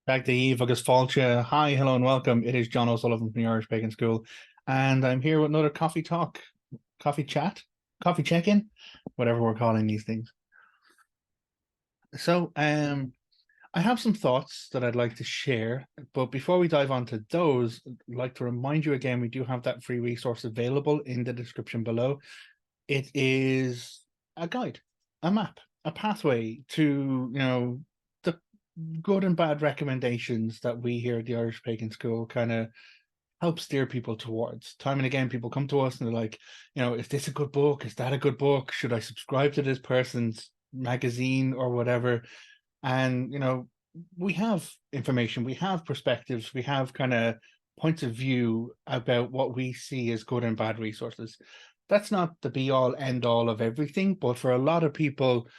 Back to Eve, August Falcha. Hi, hello, and welcome. It is John O'Sullivan from the Irish Pagan School, and I'm here with another coffee talk, coffee chat, coffee check-in, whatever we're calling these things. So, I have some thoughts that I'd like to share, but before we dive onto those, I'd like to remind you again, we do have that free resource available in the description below. It is a guide, a map, a pathway to, the good and bad recommendations that we here at the Irish Pagan School kind of help steer people towards. Time and again, people come to us and they're like, is this a good book? Is that a good book? Should I subscribe to this person's magazine or whatever? And, we have information, we have perspectives, we have kind of points of view about what we see as good and bad resources. That's not the be all end all of everything, but for a lot of people,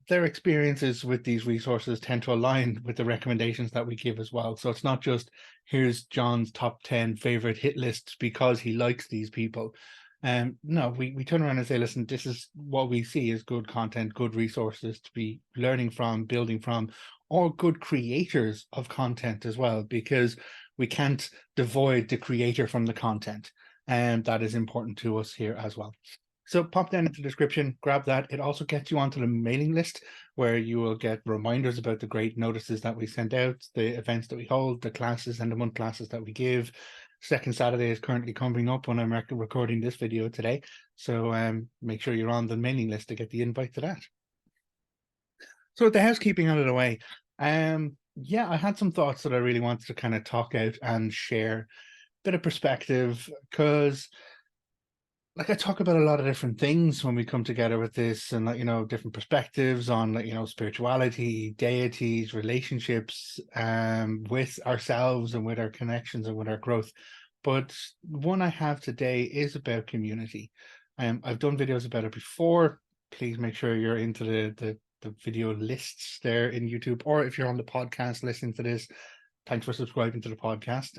their experiences with these resources tend to align with the recommendations that we give as well. So it's not just here's John's top 10 favorite hit lists because he likes these people. No, we turn around and say, listen, this is what we see as good content, good resources to be learning from, building from, or good creators of content as well, because we can't devoid the creator from the content. And that is important to us here as well. So pop down into the description, grab that. It also gets you onto the mailing list where you will get reminders about the great notices that we send out, the events that we hold, the classes and the month classes that we give. Second Saturday is currently coming up when I'm recording this video today. So make sure you're on the mailing list to get the invite to that. So with the housekeeping out of the way, yeah, I had some thoughts that I really wanted to kind of talk out and share a bit of perspective, because I talk about a lot of different things when we come together with this, and different perspectives on spirituality, deities, relationships, with ourselves and with our connections and with our growth. But one I have today is about community. I've done videos about it before. Please make sure you're into the video lists there in YouTube, or if you're on the podcast listening to this, thanks for subscribing to the podcast.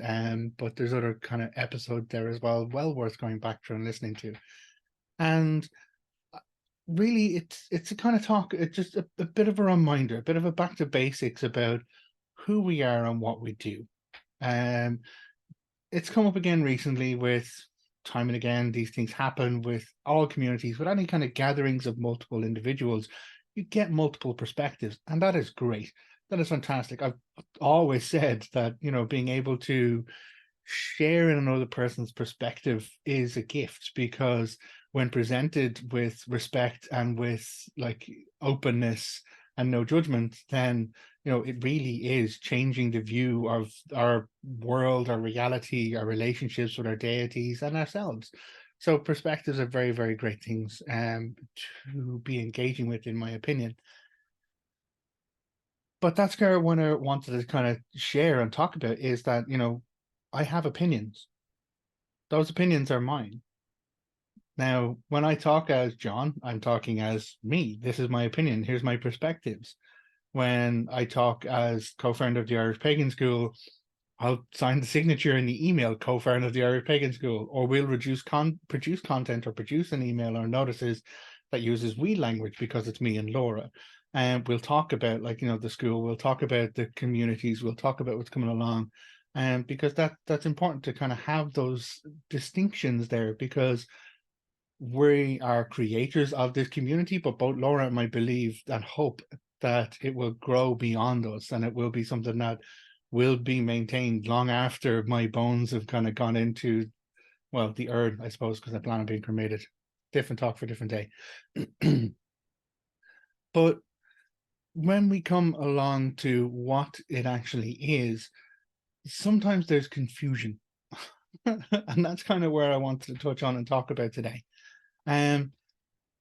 But there's other kind of episode there as well worth going back through and listening to. And really, it's a kind of talk, it's just a bit of a reminder, a bit of a back to basics about who we are and what we do. It's come up again recently with time and again, these things happen with all communities, with any kind of gatherings of multiple individuals. You get multiple perspectives, and that is great. That is fantastic. I've always said that, being able to share in another person's perspective is a gift, because when presented with respect and with openness and no judgment, then, it really is changing the view of our world, our reality, our relationships with our deities and ourselves. So perspectives are very, very great things to be engaging with, in my opinion. But that's kind of what I wanted to kind of share and talk about, is that, I have opinions. Those opinions are mine. Now, when I talk as John, I'm talking as me. This is my opinion. Here's my perspectives. When I talk as co-founder of the Irish Pagan School, I'll sign the signature in the email, co-founder of the Irish Pagan School, or we'll produce content or produce an email or notices that uses we language, because it's me and Laura. And we'll talk about the school, we'll talk about the communities, we'll talk about what's coming along. And because that's important to kind of have those distinctions there, because we are creators of this community, but both Laura and I believe and hope that it will grow beyond us, and it will be something that will be maintained long after my bones have kind of gone into, well, the urn, I suppose, because I plan on being cremated. Different talk for a different day. But when we come along to what it actually is, sometimes there's confusion. And that's kind of where I wanted to touch on and talk about today.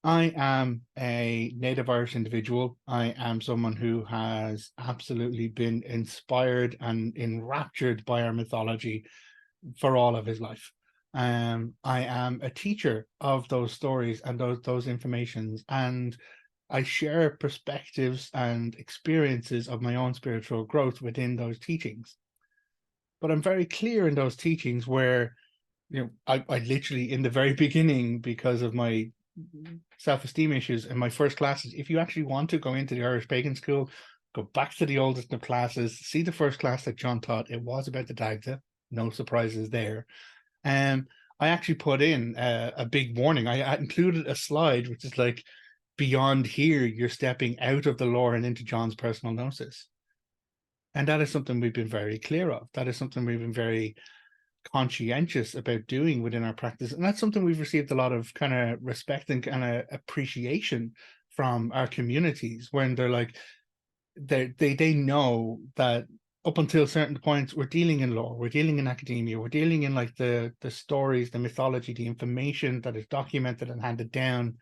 I am a native Irish individual. I am someone who has absolutely been inspired and enraptured by our mythology for all of his life. I am a teacher of those stories and those informations, and I share perspectives and experiences of my own spiritual growth within those teachings. But I'm very clear in those teachings where, I literally, in the very beginning, because of my self-esteem issues in my first classes, if you actually want to go into the Irish Pagan School, go back to the oldest of classes, see the first class that John taught. It was about the Dagda. No surprises there. I actually put in a big warning. I included a slide which is like, beyond here, you're stepping out of the lore and into John's personal gnosis. And that is something we've been very clear of. That is something we've been very conscientious about doing within our practice. And that's something we've received a lot of kind of respect and kind of appreciation from our communities, when they're like, they know that up until certain points, we're dealing in lore, we're dealing in academia, we're dealing in like the stories, the mythology, the information that is documented and handed down.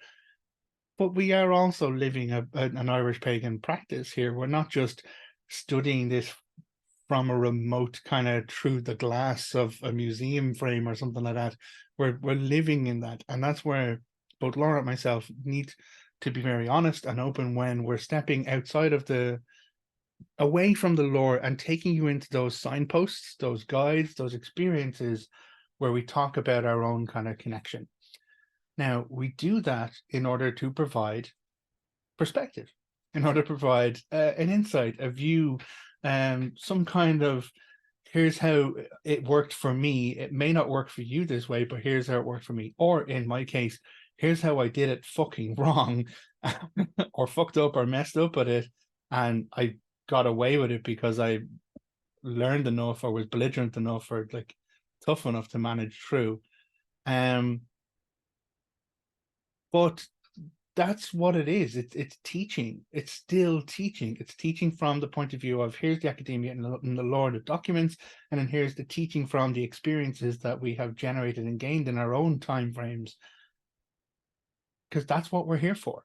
But we are also living an Irish pagan practice here. We're not just studying this from a remote kind of through the glass of a museum frame or something like that. We're living in that. And that's where both Laura and myself need to be very honest and open when we're stepping outside of away from the lore and taking you into those signposts, those guides, those experiences where we talk about our own kind of connection. Now, we do that in order to provide perspective, in order to provide an insight, a view, some kind of, here's how it worked for me. It may not work for you this way, but here's how it worked for me. Or in my case, here's how I did it fucking wrong or fucked up or messed up at it. And I got away with it because I learned enough or was belligerent enough or like tough enough to manage through. But that's what it is. It's teaching. It's still teaching. It's teaching from the point of view of, here's the academia and the lore, the documents, and then here's the teaching from the experiences that we have generated and gained in our own time frames. Because that's what we're here for.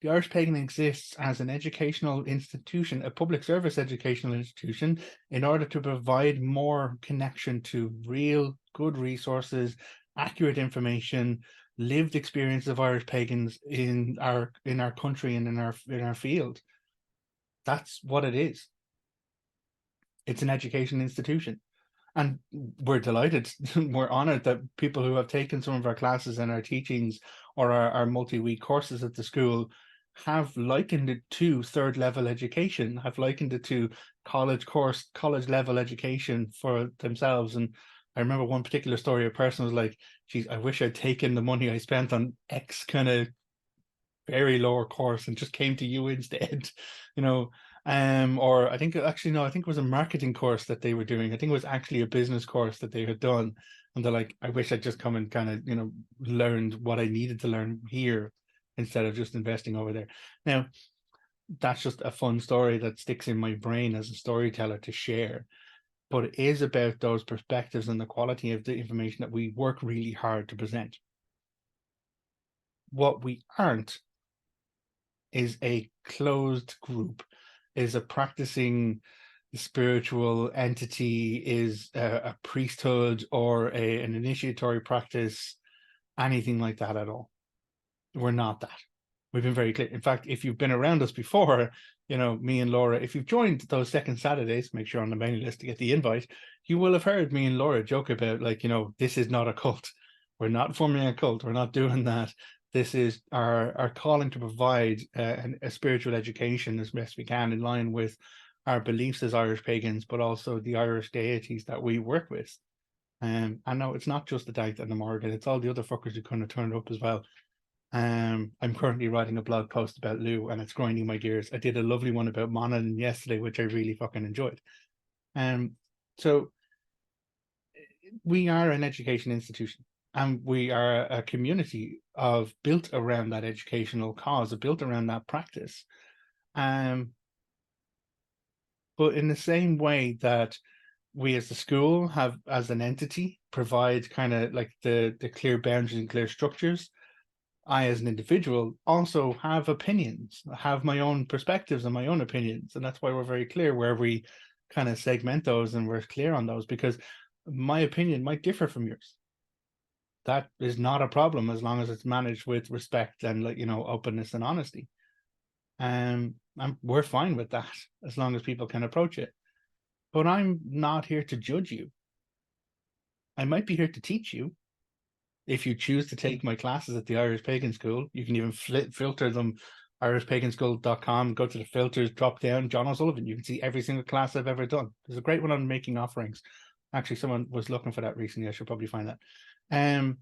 The Irish Pagan exists as an educational institution, a public service educational institution, in order to provide more connection to real good resources, accurate information, lived experience of Irish pagans in our country and in our field. That's what it is. It's an education institution. And we're delighted, we're honored that people who have taken some of our classes and our teachings or our multi-week courses at the school have likened it to third level education, have likened it to college level education for themselves. And I remember one particular story, a person was like, geez, I wish I'd taken the money I spent on X kind of very lower course and just came to you instead, or I think actually, no, I think it was a marketing course that they were doing. I think it was actually a business course that they had done. And they're like, I wish I'd just come and kind of, learned what I needed to learn here instead of just investing over there. Now, that's just a fun story that sticks in my brain as a storyteller to share. But it is about those perspectives and the quality of the information that we work really hard to present. What we aren't is a closed group, is a practicing spiritual entity, is a priesthood or an initiatory practice, anything like that at all. We're not that. We've been very clear. In fact, if you've been around us before, me and Laura, if you've joined those second Saturdays, make sure on the mailing list to get the invite, you will have heard me and Laura joke about, this is not a cult. We're not forming a cult. We're not doing that. This is our calling to provide a spiritual education as best we can in line with our beliefs as Irish pagans, but also the Irish deities that we work with. And no, it's not just the Dagda and the Morgan, it's all the other fuckers who kind of turned up as well. I'm currently writing a blog post about Lou and it's grinding my gears. I did a lovely one about Monaghan yesterday, which I really fucking enjoyed. So we are an education institution and we are a community built around that educational cause, built around that practice. But in the same way that we as the school have, as an entity, provide kind of like the clear boundaries and clear structures, I, as an individual, also have opinions, have my own perspectives and my own opinions. And that's why we're very clear where we kind of segment those and we're clear on those, because my opinion might differ from yours. That is not a problem as long as it's managed with respect and, openness and honesty. And we're fine with that as long as people can approach it. But I'm not here to judge you. I might be here to teach you. If you choose to take my classes at the Irish Pagan School, you can even filter them irishpaganschool.com, go to the filters, drop down John O'Sullivan. You can see every single class I've ever done. There's a great one on making offerings. Actually, someone was looking for that recently. I should probably find that. I'm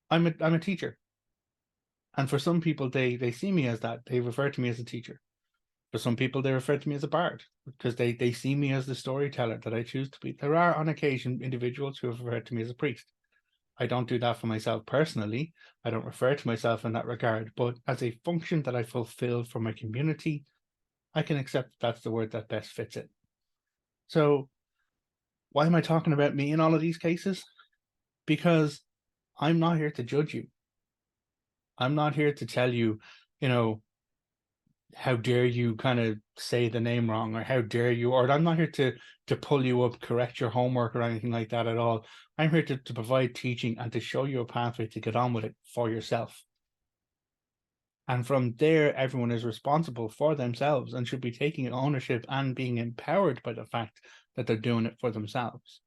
a teacher. And for some people, they see me as that. They refer to me as a teacher. For some people, they refer to me as a bard because they see me as the storyteller that I choose to be. There are, on occasion, individuals who have referred to me as a priest. I don't do that for myself personally. I don't refer to myself in that regard, but as a function that I fulfill for my community, I can accept that's the word that best fits it. So why am I talking about me in all of these cases? Because I'm not here to judge you. I'm not here to tell you, how dare you kind of say the name wrong, or how dare you, or I'm not here to pull you up, correct your homework or anything like that at all. I'm here to provide teaching and to show you a pathway to get on with it for yourself. And from there, everyone is responsible for themselves and should be taking ownership and being empowered by the fact that they're doing it for themselves.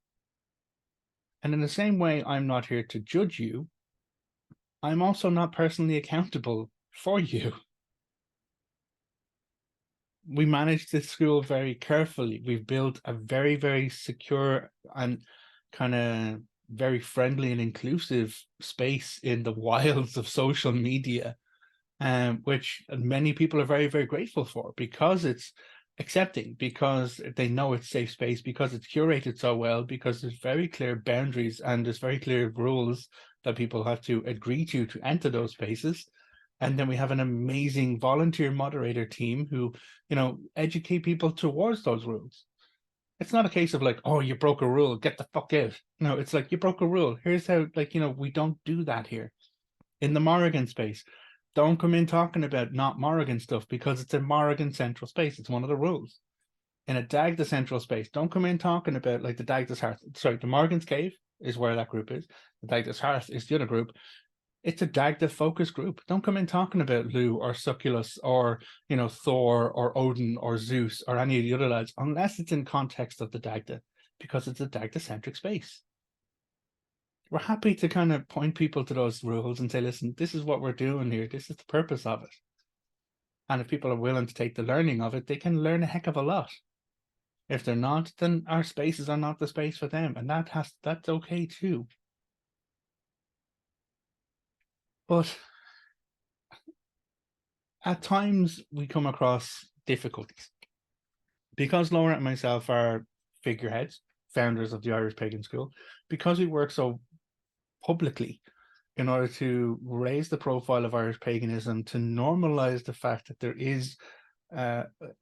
And in the same way, I'm not here to judge you. I'm also not personally accountable for you. We manage this school very carefully. We've built a very, very secure and kind of very friendly and inclusive space in the wilds of social media, which many people are very, very grateful for, because it's accepting, because they know it's safe space, because it's curated so well, because there's very clear boundaries and there's very clear rules that people have to agree to enter those spaces. And then we have an amazing volunteer moderator team who, educate people towards those rules. It's not a case of like, oh, you broke a rule, get the fuck out. No, it's like, you broke a rule. Here's how, we don't do that here. In the Morrigan space, don't come in talking about not Morrigan stuff, because it's a Morrigan central space. It's one of the rules. In a Dagda central space, don't come in talking about like the Dagda's Hearth. Sorry, the Morrigan's Cave is where that group is. The Dagda's Hearth is the other group. It's a Dagda focus group. Don't come in talking about Lugh or Succulus or, Thor or Odin or Zeus or any of the other lads, unless it's in context of the Dagda, because it's a Dagda-centric space. We're happy to kind of point people to those rules and say, listen, this is what we're doing here. This is the purpose of it. And if people are willing to take the learning of it, they can learn a heck of a lot. If they're not, then our spaces are not the space for them. And that's okay too. But at times we come across difficulties. Because Laura and myself are figureheads, founders of the Irish Pagan School, because we work so publicly in order to raise the profile of Irish paganism, to normalize the fact that there is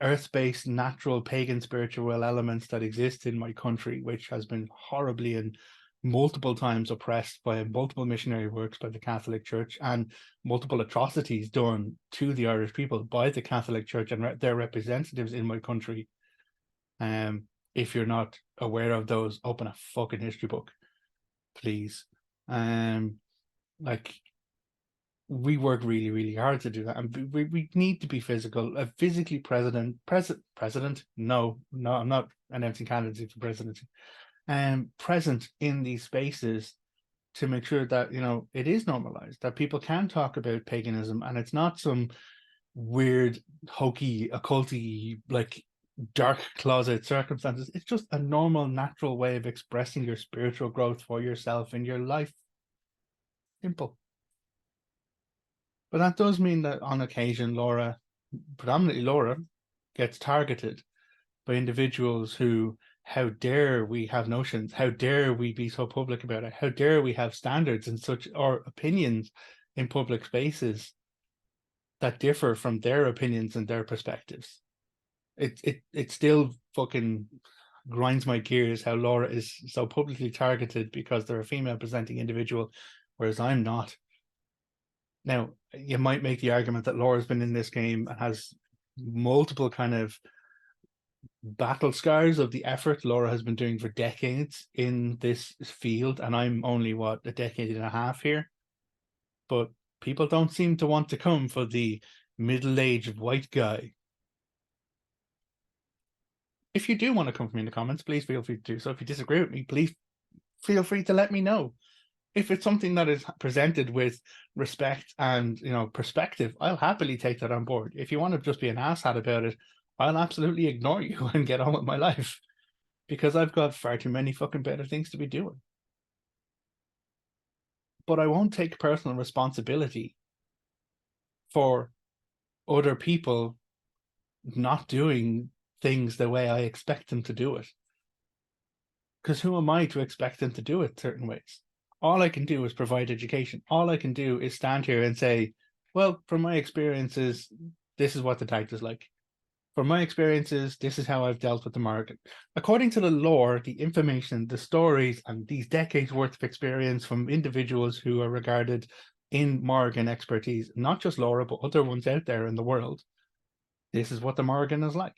earth-based natural pagan spiritual elements that exist in my country, which has been horribly and multiple times oppressed by multiple missionary works by the Catholic Church, and multiple atrocities done to the Irish people by the Catholic Church and their representatives in my country. If you're not aware of those, open a fucking history book, please. We work really, really hard to do that, and we need to be physically president. No, I'm not announcing candidacy for presidency. Present in these spaces to make sure that it is normalized, that people can talk about paganism, and it's not some weird, hokey, occulty, like dark closet circumstances. It's just a normal, natural way of expressing your spiritual growth for yourself in your life. Simple. But that does mean that on occasion, predominantly Laura, gets targeted by individuals who, how dare we have notions? How dare we be so public about it? How dare we have standards and such, or opinions in public spaces that differ from their opinions and their perspectives? It still fucking grinds my gears how Laura is so publicly targeted because they're a female presenting individual, whereas I'm not. Now, you might make the argument that Laura's been in this game and has multiple kind of battle scars of the effort Laura has been doing for decades in this field, and I'm only, a decade and a half here. But people don't seem to want to come for the middle-aged white guy. If you do want to come for me in the comments, please feel free to do so. If you disagree with me, please feel free to let me know. If it's something that is presented with respect and, perspective, I'll happily take that on board. If you want to just be an asshat about it, I'll absolutely ignore you and get on with my life, because I've got far too many fucking better things to be doing. But I won't take personal responsibility for other people not doing things the way I expect them to do it. Because who am I to expect them to do it certain ways? All I can do is provide education. All I can do is stand here and say, well, from my experiences, this is what the tide is like. From my experiences, this is how I've dealt with the market. According to the lore, the information, the stories, and these decades worth of experience from individuals who are regarded in Morrigan expertise, not just Laura, but other ones out there in the world, this is what the Morrigan is like.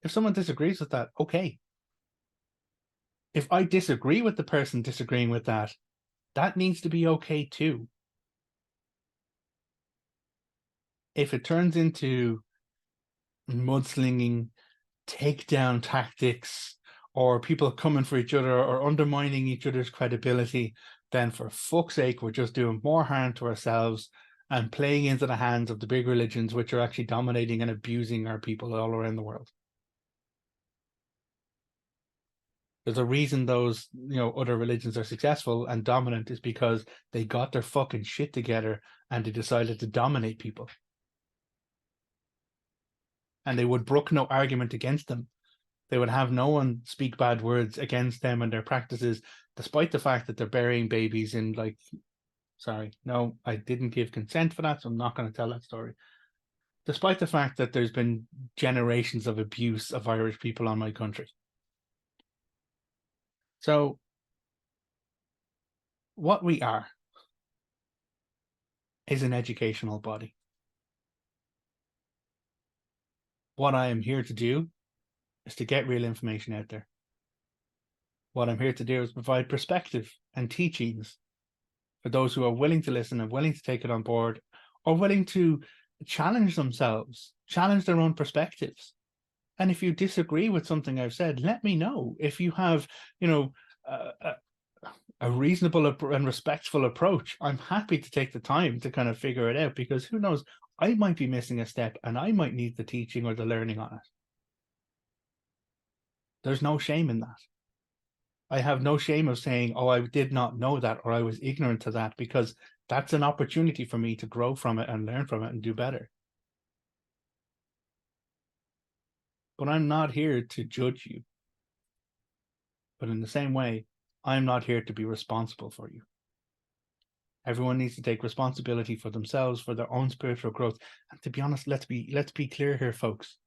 If someone disagrees with that, okay. If I disagree with the person disagreeing with that, that needs to be okay too. If it turns into mudslinging, takedown tactics, or people coming for each other or undermining each other's credibility, then for fuck's sake, we're just doing more harm to ourselves and playing into the hands of the big religions, which are actually dominating and abusing our people all around the world. There's a reason those, other religions are successful and dominant, is because they got their fucking shit together and they decided to dominate people. And they would brook no argument against them. They would have no one speak bad words against them and their practices, despite the fact that they're burying babies in, sorry, no, I didn't give consent for that, so I'm not going to tell that story. Despite the fact that there's been generations of abuse of Irish people on my country. So what we are is an educational body. What I am here to do is to get real information out there. What I'm here to do is provide perspective and teachings for those who are willing to listen and willing to take it on board, or willing to challenge themselves, challenge their own perspectives. And if you disagree with something I've said, let me know. If you have, a reasonable and respectful approach, I'm happy to take the time to kind of figure it out, because who knows, I might be missing a step and I might need the teaching or the learning on it. There's no shame in that. I have no shame of saying, oh, I did not know that, or I was ignorant to that, because that's an opportunity for me to grow from it and learn from it and do better. But I'm not here to judge you. But in the same way, I'm not here to be responsible for you. Everyone needs to take responsibility for themselves, for their own spiritual growth. And to be honest, let's be clear here, folks.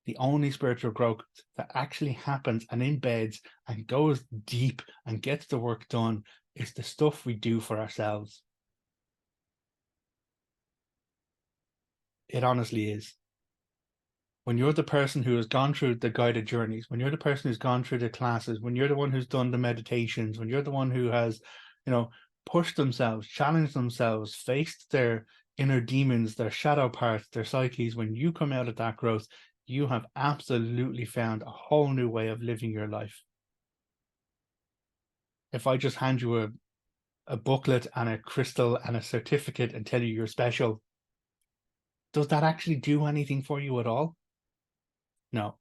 The only spiritual growth that actually happens and embeds and goes deep and gets the work done is the stuff we do for ourselves. It honestly is. When you're the person who has gone through the guided journeys, when you're the person who's gone through the classes, when you're the one who's done the meditations, when you're the one who has, pushed themselves, challenged themselves, faced their inner demons, their shadow parts, their psyches, when you come out of that growth, you have absolutely found a whole new way of living your life. If I just hand you a booklet and a crystal and a certificate and tell you you're special, does that actually do anything for you at all? No.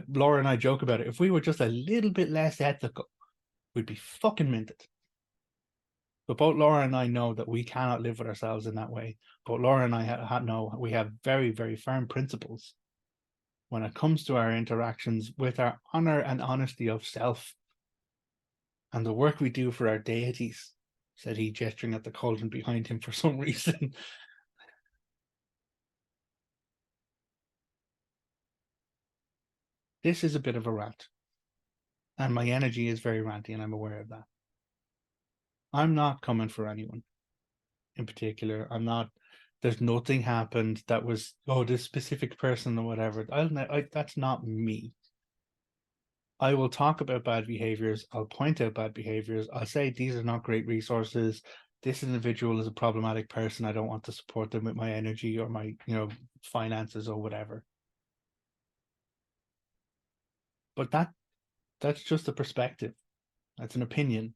Laura and I joke about it. If we were just a little bit less ethical, we'd be fucking minted. But both Laura and I know that we cannot live with ourselves in that way. But Laura and I know we have very, very firm principles when it comes to our interactions with our honor and honesty of self and the work we do for our deities, said he, gesturing at the cauldron behind him for some reason. This is a bit of a rant. And my energy is very ranty, and I'm aware of that. I'm not coming for anyone in particular. I'm not, there's nothing happened that was, oh, this specific person or whatever. That's not me. I will talk about bad behaviors. I'll point out bad behaviors. I'll say these are not great resources. This individual is a problematic person. I don't want to support them with my energy or my, finances or whatever. But that's just a perspective. That's an opinion.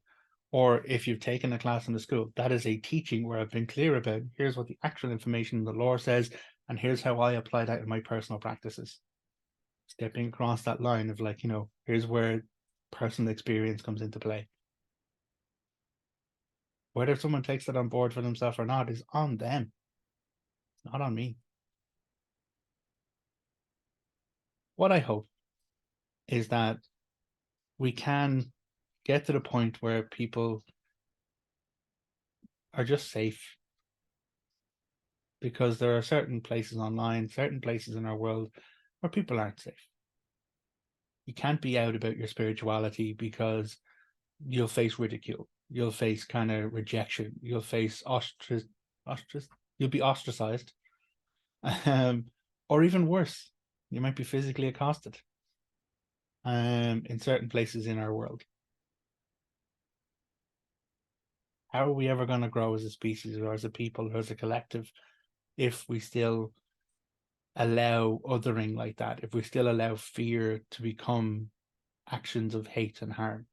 Or if you've taken a class in the school, that is a teaching where I've been clear about here's what the actual information in the lore says, and here's how I apply that in my personal practices. Stepping across that line of like, here's where personal experience comes into play. Whether someone takes that on board for themselves or not is on them, not on me. What I hope is that we can get to the point where people are just safe, because there are certain places online, certain places in our world where people aren't safe. You can't be out about your spirituality because you'll face ridicule. You'll face kind of rejection. You'll face you'll be ostracized. Or even worse, you might be physically accosted in certain places in our world. How are we ever going to grow as a species or as a people or as a collective if we still allow othering like that, if we still allow fear to become actions of hate and harm?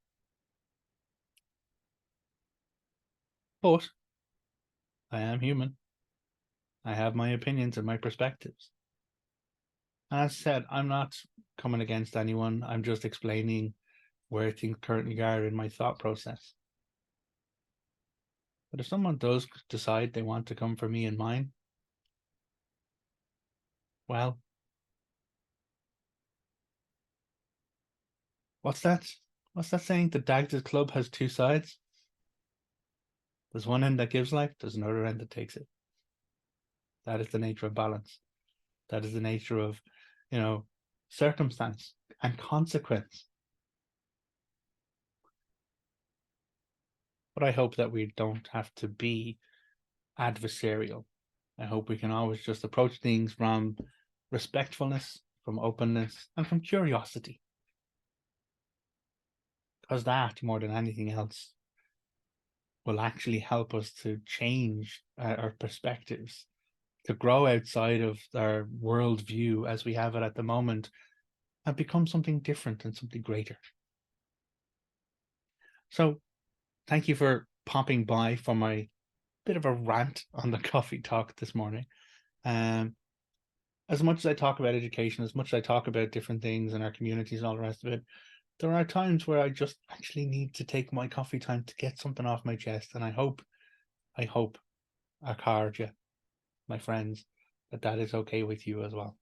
But I am human. I have my opinions and my perspectives. And as I said, I'm not coming against anyone. I'm just explaining where things currently are in my thought process. But if someone does decide they want to come for me and mine, well, what's that? What's that saying? The Dag's club has two sides. There's one end that gives life, there's another end that takes it. That is the nature of balance. That is the nature of, circumstance and consequence. But I hope that we don't have to be adversarial. I hope we can always just approach things from respectfulness, from openness, and from curiosity. Because that, more than anything else, will actually help us to change our perspectives, to grow outside of our worldview as we have it at the moment, and become something different and something greater. So thank you for popping by for my bit of a rant on the coffee talk this morning. As much as I talk about education, as much as I talk about different things in our communities and all the rest of it, there are times where I just actually need to take my coffee time to get something off my chest. And I hope, Arcadia, my friends, that is okay with you as well.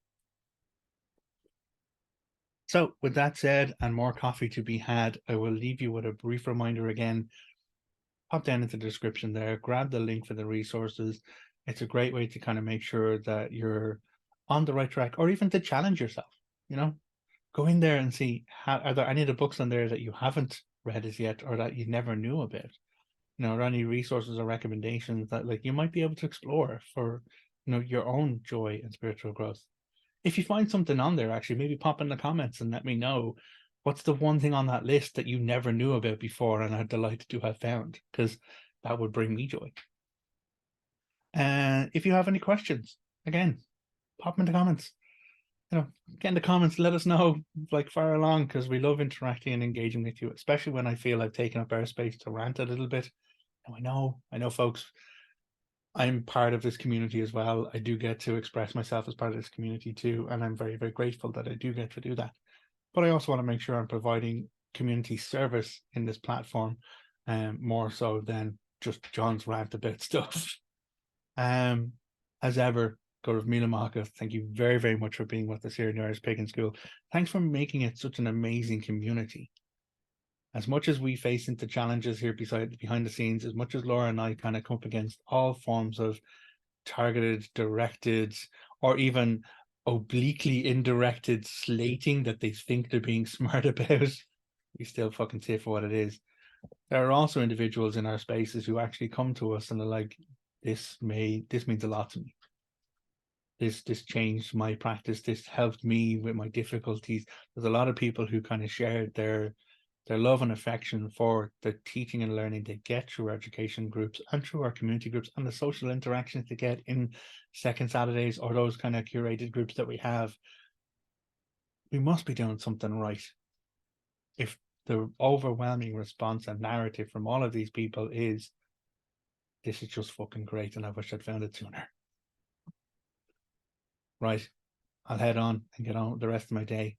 So with that said, and more coffee to be had, I will leave you with a brief reminder again. Pop down into the description there, grab the link for the resources. It's a great way to kind of make sure that you're on the right track, or even to challenge yourself. Go in there and see, are there any of the books on there that you haven't read as yet, or that you never knew about? Are there any resources or recommendations that you might be able to explore for your own joy and spiritual growth? If you find something on there, actually, maybe pop in the comments and let me know what's the one thing on that list that you never knew about before and are delighted to have found, because that would bring me joy. And if you have any questions, again, pop them in the comments. Get in the comments, let us know, far along, because we love interacting and engaging with you, especially when I feel I've taken up airspace to rant a little bit. Now, I know, folks, I'm part of this community as well. I do get to express myself as part of this community too, and I'm very, very grateful that I do get to do that. But I also want to make sure I'm providing community service in this platform, more so than just John's rant about stuff. As ever, Gaurav Milamaka, thank you very, very much for being with us here in the Irish Pagan School. Thanks for making it such an amazing community. As much as we face into challenges here behind the scenes, as much as Laura and I kind of come up against all forms of targeted, directed, or even obliquely indirected slating that they think they're being smart about, we still fucking see it for what it is. There are also individuals in our spaces who actually come to us and are like, this means a lot to me. This changed my practice. This helped me with my difficulties. There's a lot of people who kind of shared their love and affection for the teaching and learning they get through our education groups and through our community groups and the social interactions they get in Second Saturdays or those kind of curated groups that we have. We must be doing something right if the overwhelming response and narrative from all of these people is, this is just fucking great and I wish I'd found it sooner. Right, I'll head on and get on with the rest of my day.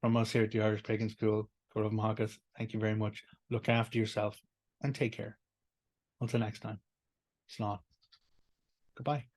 From us here at the Irish Pagan School, Gaurav Mahagas, thank you very much. Look after yourself and take care. Until next time, Slán. Goodbye.